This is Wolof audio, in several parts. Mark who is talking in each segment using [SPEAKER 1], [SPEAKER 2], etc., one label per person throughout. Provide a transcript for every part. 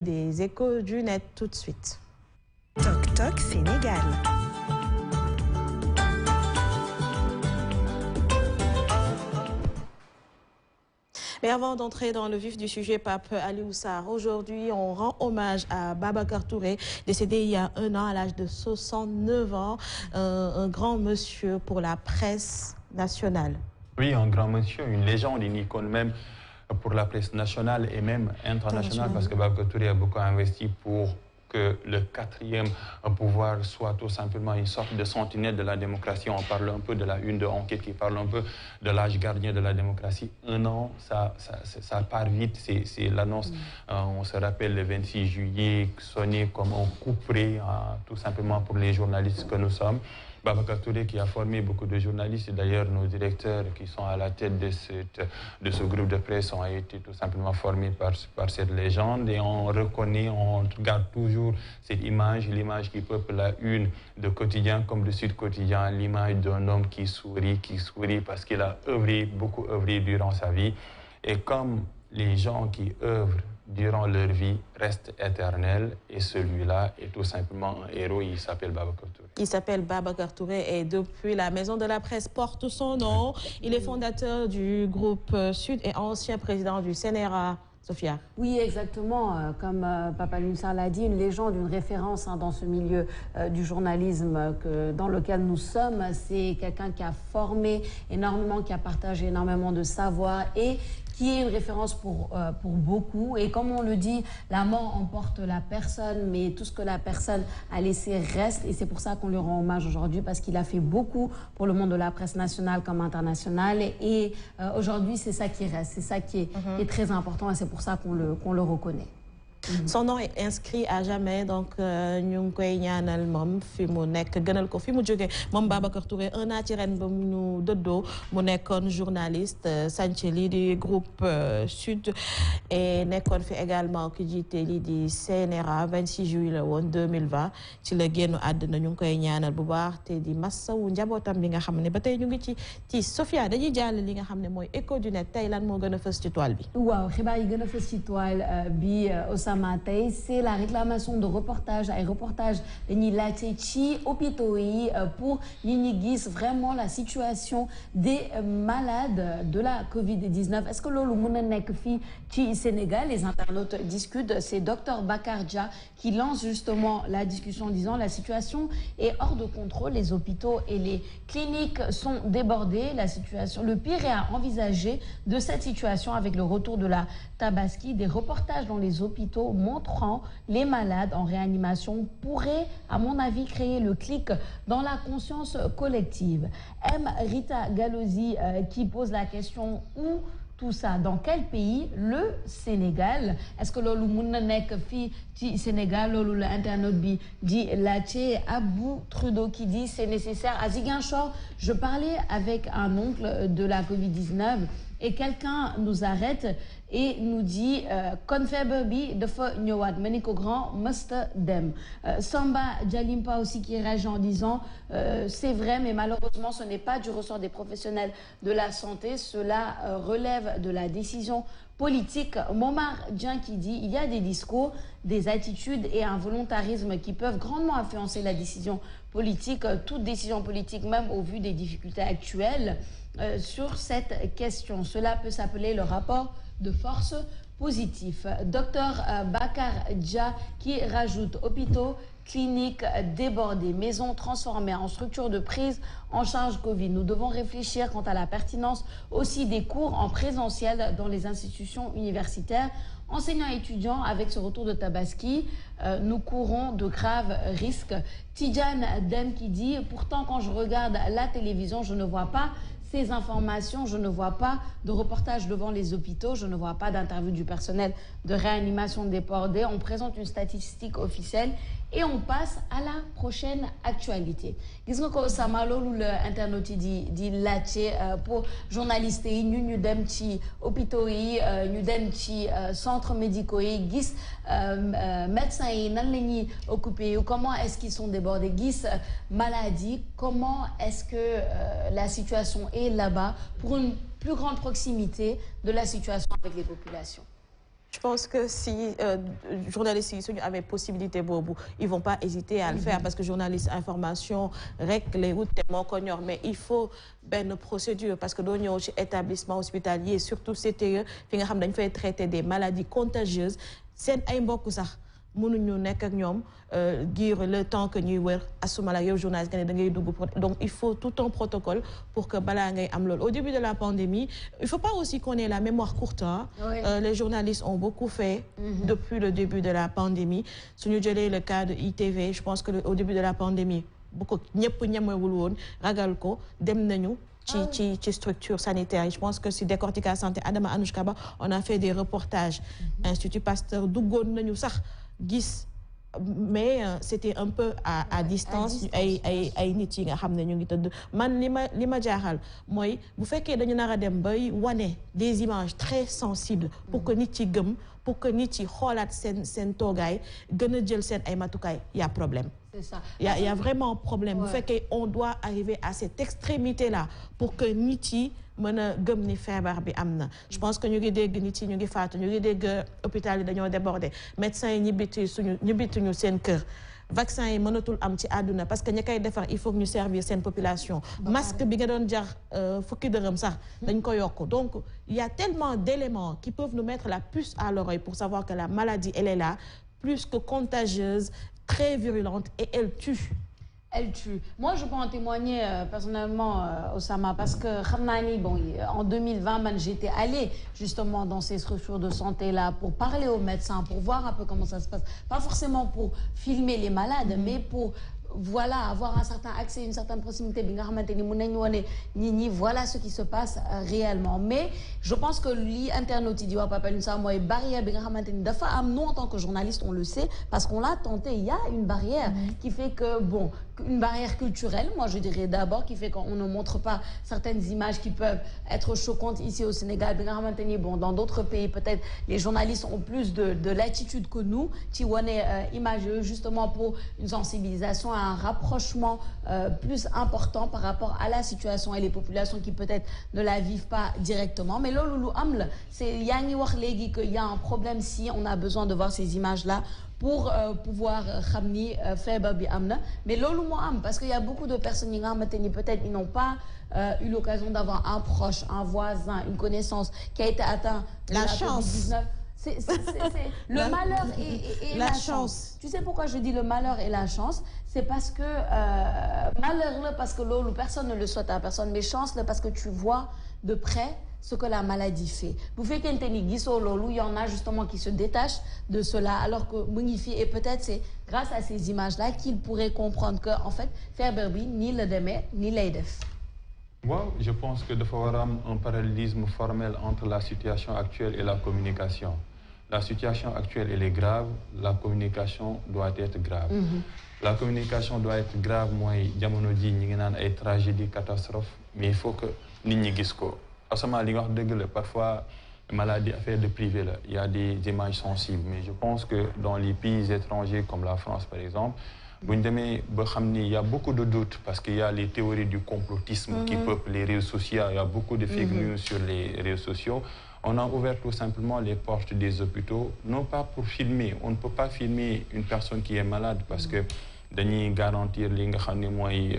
[SPEAKER 1] Des échos du net tout de suite.
[SPEAKER 2] Toc Toc Sénégal.
[SPEAKER 1] Mais avant d'entrer dans le vif du sujet, Pape Aliou Sarr, aujourd'hui, on rend hommage à Babacar Touré, décédé il y a un an à l'âge de 69 ans, un grand monsieur pour la presse nationale.
[SPEAKER 3] Oui, un grand monsieur, une légende, une icône même pour la presse nationale et même internationale, parce que Babacar Touré a beaucoup investi pour que le quatrième pouvoir soit tout simplement une sorte de sentinelle de la démocratie. On parle un peu de la une de enquête qui parle un peu de l'âge gardien de la démocratie. Un an, ça part vite, c'est l'annonce. On se rappelle le 26 juillet, sonné comme un coup près, tout simplement pour les journalistes que nous sommes. Babacar Touré qui a formé beaucoup de journalistes, et d'ailleurs nos directeurs qui sont à la tête de ce groupe de presse ont été tout simplement formés par cette légende, et on reconnaît, on regarde toujours cette image, l'image qui peuple la une de Quotidien comme de Sud Quotidien, l'image d'un homme qui sourit parce qu'il a beaucoup œuvré durant sa vie, et comme les gens qui œuvrent durant leur vie reste éternel, et celui-là est tout simplement un héros. Il s'appelle Babacar Touré.
[SPEAKER 1] Il s'appelle Babacar Touré et depuis la Maison de la Presse porte son nom. Il est fondateur du groupe Sud et ancien président du CNRA. Sophia.
[SPEAKER 4] Oui, exactement. Comme Papa Aliou Sarr l'a dit, une légende, une référence dans ce milieu du journalisme dans lequel nous sommes. C'est quelqu'un qui a formé énormément, qui a partagé énormément de savoir et qui est une référence pour beaucoup. Et comme on le dit, la mort emporte la personne, mais tout ce que la personne a laissé reste. Et c'est pour ça qu'on lui rend hommage aujourd'hui, parce qu'il a fait beaucoup pour le monde de la presse nationale comme internationale. Et aujourd'hui, c'est ça qui reste, c'est ça qui est très important, et c'est pour ça qu'on le reconnaît.
[SPEAKER 1] Son nom est inscrit à jamais, donc ñu ngi koy ñaanal moom fi mu nekk gënal ko fi mu jóge moom Babacar Touré un an ci ren ba mu ñu dëddoo mu nekkoon journaliste sànc lii di groupe Sud et nekkoon fi également ki jiite lii di CNRA 26 juillet la woon 2020 ci la génn àdduna ñu ngi koy ñaanal bu baax te di massawu njabootam bi nga xam ne ba tey ñu ngi ci Sophia dañuy jàll li nga xam ne mooy écho du net tey lan moo gën a fës ci toile bi.
[SPEAKER 4] waaw xibaar yi gën a fës ci toile bi c'est la réclamation de reportage ay reportage dañuy laajte ci hôpitaux yi pour ñi gis vraiment la situation des malades de la Covid-19. Est-ce que loolu mën na nekk fii ci Sénégal? Les internautes discutent. C'est Dr Bakar Dia qui lance justement la discussion en disant la situation est hors de contrôle, les hôpitaux et les cliniques sont débordés, la situation, le pire est à envisager de cette situation avec le retour de la Tabaski. Des reportages dans les hôpitaux montrant les malades en réanimation pourrait, à mon avis, créer le clic dans la conscience collective. M. Rita Galozi qui pose la question où tout ça, dans quel pays? Le Sénégal. Est-ce que loolu mën na nekk fii ci Sénégal? Loolu la internaute bi di laajte. Abou Trudeau qui dit c'est nécessaire. À Ziguinchor, je parlais avec un oncle de la Covid-19 et quelqu'un nous arrête et nous dit kon feebar bi dafa ñëwaat ma ni ko grand mësta dem. Samba Djalimpa aussi qui réagit en disant c'est vrai, mais malheureusement ce n'est pas du ressort des professionnels de la santé, cela relève de la décision politique. Momar Dian qui dit il y a des discours, des attitudes et un volontarisme qui peuvent grandement influencer la décision politique, toute décision politique, même au vu des difficultés actuelles sur cette question. Cela peut s'appeler le rapport de force positif. Docteur Bakar Dia qui rajoute hôpitaux, cliniques débordées, maisons transformées en structures de prise en charge Covid. Nous devons réfléchir quant à la pertinence aussi des cours en présentiel dans les institutions universitaires. Enseignants et étudiants, avec ce retour de Tabaski, nous courons de graves risques. Tidjane Dem qui dit pourtant quand je regarde la télévision, je ne vois pas ces informations, je ne vois pas de reportage devant les hôpitaux, je ne vois pas d'interview du personnel de réanimation débordé. On présente une statistique officielle et on passe à la prochaine actualité. Gis nga ko sama loolu la internaute yi di laajte pour journalistes yi ñu dem ci hôpitaux yi ñu dem ci centres médicaux yi gis médecins yi nan la ñuy occupé comment est-ce qu'ils sont débordés gis maladie comment est-ce que la situation est là-bas pour une plus grande proximité de la situation avec les populations.
[SPEAKER 1] Je pense que si journalistes yi suñu amee possibilité boobu ils vont pas hésiter à le faire parce que journaliste information rek les routes te moo ko ñor mais il faut benn procédure parce que doo ñëw ci établissement hospitalier surtout CTE fi nga xam dañ fay traiter des maladies contagieuses seen ay mbokk sax mënuñu nekk ak ñoom giir le temps que ñuy wër asuma la yow journaliste nga ne da ngay dugg donc il faut tout un protocole pour que balaa ngay am loolu au début de la pandémie il faut pas aussi qu'on ait la mémoire courte hein. Oui. Les journalistes ont beaucoup fait depuis le début de la pandémie suñu jëlee le cas de ITV je pense que au début de la pandémie beaucoup ñëpp ñemewul woon ragal ko dem nañu ci structure sanitaire je pense que si décortiquage santé Adama Anouchka Ba on a fait des reportages Institut Pasteur duggoon nañu sax gis mais c'était un peu à distance ay nit yi nga xam ne ñu ngi tëdd man li ma jaaxal mooy bu fekkee dañu nar a dem bay wane des images très sensibles pour que nit yi gëm pour que nit yi xoolaat seen toogaay gën a jël seen ay matukaay y a problème.
[SPEAKER 4] C'est ça.
[SPEAKER 1] Il y a vraiment problème. Ouais. Bu fekkee on doit arriver à cette extrémité là pour que nit yi mën a gëm ni feebar bi am na je pense que ñu ngi dégg nit yi ñu ngi faatu ñu ngi dégg hôpital yi dañoo débordé médecins yi ñibbituñu seen kër vaccin yi mënatul am ci àdduna parce que ñi koy defar il faut que ñu servir seen population masque bi nga doon jar fukki dërëm sax dañ ko yokk donc il y a tellement d'éléments qui peuvent nous mettre la puce à l'oreille pour savoir que la maladie elle est là plus que contagieuse très virulente et elle tue.
[SPEAKER 4] Elle tue. Moi, je peux en témoigner personnellement, Osama, parce que bon, en 2020, j'étais allée justement dans ces structures de santé-là pour parler aux médecins, pour voir un peu comment ça se passe. Pas forcément pour filmer les malades, mais pour voilà, avoir un certain accès, une certaine proximité. Voilà ce qui se passe réellement. Mais je pense que l'internaute dit Papa Lunsa, moi, barrière, nous en tant que journaliste, on le sait, parce qu'on l'a tenté. Il y a une barrière qui fait que, bon, une barrière culturelle, moi je dirais d'abord, qui fait qu'on ne montre pas certaines images qui peuvent être choquantes ici au Sénégal. Bon, dans d'autres pays, peut-être les journalistes ont plus de latitude que nous, qui ont imageux justement pour une sensibilisation, un rapprochement plus important par rapport à la situation et les populations qui peut-être ne la vivent pas directement. Mais là, c'est Yangi Wakhlegi qu'il y a un problème si on a besoin de voir ces images-là pour pouvoir xamni feebar bi amna mais lolu mo am parce qu'il y a beaucoup de personnes yi nga xamanteni peut-être ils n'ont pas eu l'occasion d'avoir un proche, un voisin, une connaissance qui a été atteint de la COVID-19. C'est le malheur et la chance. Tu sais pourquoi je dis le malheur et la chance? C'est parce que malheur parce que lolu personne ne le souhaite à personne, mais chance parce que tu vois de près ce que la maladie fait. Vous faites qu'un il y en a justement qui se détachent de cela, alors que Mungifi, et peut-être c'est grâce à ces images-là qu'ils pourraient comprendre que, en fait, faire berbi, ni le deme, ni l'aidef.
[SPEAKER 3] Moi, je pense que il faut avoir un parallélisme formel entre la situation actuelle et la communication. La situation actuelle, elle est grave, la communication doit être grave. La communication doit être grave, moi, jamono ji ñi ngi naan ay tragédie, catastrophe, mais il faut que nit ñi gis ko. Parfois, maladie affaire de privé, là. Il y a des images sensibles. Mais je pense que dans les pays étrangers comme la France, par exemple, il y a beaucoup de doutes parce qu'il y a les théories du complotisme qui peuplent les réseaux sociaux. Il y a beaucoup de fake news sur les réseaux sociaux. On a ouvert tout simplement les portes des hôpitaux, non pas pour filmer. On ne peut pas filmer une personne qui est malade parce que dañuy garantir li nga xam ne mooy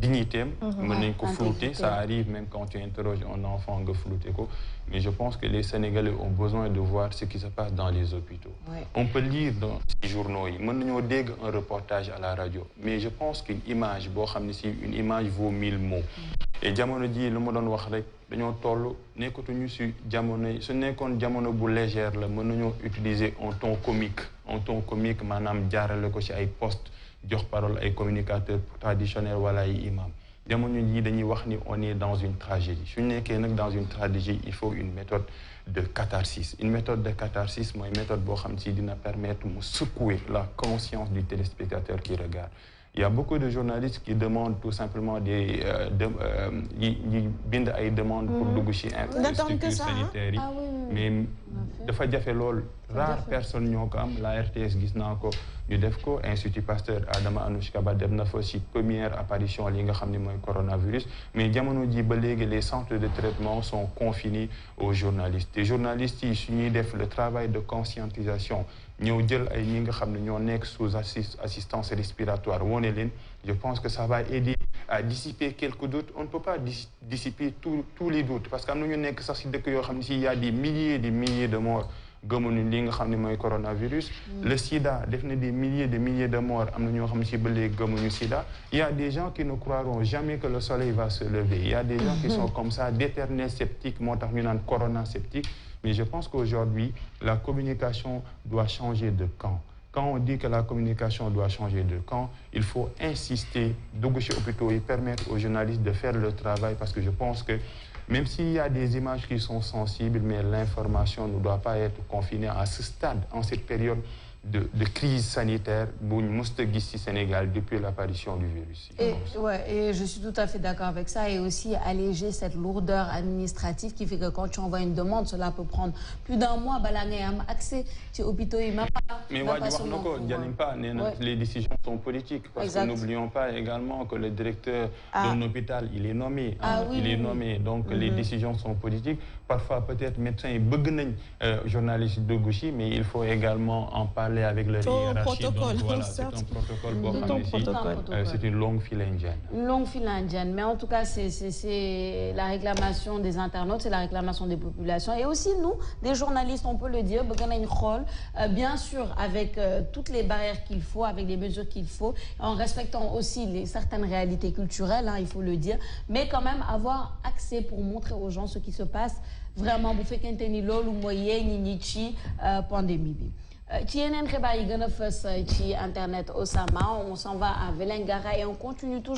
[SPEAKER 3] dignité mën nañ ko flouter, ça arrive même quand tu interroges un enfant nga flouter ko, mais je pense que les Sénégalais ont besoin de voir ce qui se passe dans les hôpitaux. On peut lire dans les journaux yi mën nañoo dégg un reportage à la radio, mais je pense qu'une image boo xam ne si une image vaut 1000 mots. Et jamono ji lu ma doon wax rek dañoo toll nekkatuñu si jamono su nekkoon jamono bu légère la mën nañoo utiliser un ton comique maanaam jaarale ko ci ay poste jox parole ay communicateurs traditionnels wala ay imam. Jamono ji dañuy wax ni on est dans une tragédie. Su nekkee nag dans une tragédie, il faut une méthode de catharsis. Une méthode de catharsis mooy méthode boo xam si dina permettre mu secouer la conscience du téléspectateur qui regarde. Il y a beaucoup de journalistes qui demandent tout simplement des demandes pour dugg ci structures sanitaires yi mais dafa jafe lool rare personne ñoo ko am la RTS gis naa ko ñu def ko Institut Pasteur Adama Anouchka Ba dem na fa ci première apparition li nga xam ne mooy coronavirus mais jamono ji ba léegi les centres de traitement sont confinés aux journalistes te journalistes yi su ñuy def le travail de conscientisation ñëw jël ay ñi nga xam ne ñoo nekk sous assistance respiratoire wone leen je pense que ça va aider à dissiper quelques doutes on ne peut pas dissiper tous les doutes parce que am na ñu nekk sax ci dëkk yoo xam ne si y a des milliers de morts gëmuñu li nga xam ne mooy coronavirus le sida def na des milliers de morts am na ñoo xam ne si ba léegi gëmuñu sida il y a des gens qui ne croiront jamais que le soleil va se lever il y a des gens qui sont comme ça d'éternels sceptiques moo tax ñu naan corona sceptique mais je pense qu'aujourd'hui la communication doit changer de camp quand on dit que la communication doit changer de camp il faut insister dugg ci hôpitaux yi permettre aux journalistes de faire le travail parce que je pense que même s'il y a des images qui sont sensibles, mais l'information ne doit pas être confinée à ce stade, en cette période de crise sanitaire bu ñu mësta gis ci Sénégal depuis l'apparition du virus.
[SPEAKER 4] Et je suis tout à fait d'accord avec ça et aussi alléger cette lourdeur administrative qui fait que quand tu envoies une demande, cela peut prendre plus d'un mois bala ngay am accès ci hôpitaux yi
[SPEAKER 3] mais waa ji wax na ko Dialim Pa nee na les décisions sont politiques parce que n'oublions pas également que le directeur d'un hôpital il est nommé il est nommé donc les décisions sont politiques parfois peut-être médecins yi bëgg nañ journalistes yi dugg ci mais il faut également en parler avec leur hiérarchie donc voilà c'est un protocole boo xam ne c'est une longue file indienne.
[SPEAKER 4] Une longue file indienne mais en tout cas c'est la réclamation des internautes c'est la réclamation des populations et aussi nous des journalistes on peut le dire bëgg nañ xool bien sûr avec toutes les barrières qu'il faut avec les mesures qu'il faut en respectant aussi certaines réalités culturelles il faut le dire mais quand même avoir accès pour montrer aux gens ce qui se passe vraiment bu fekkente ni loolu mooy yee ñi ci pandémie bi. ci yeneen xibaar yi gën a fës ci internet Osama on s'en va à Vélingara et on continue toujours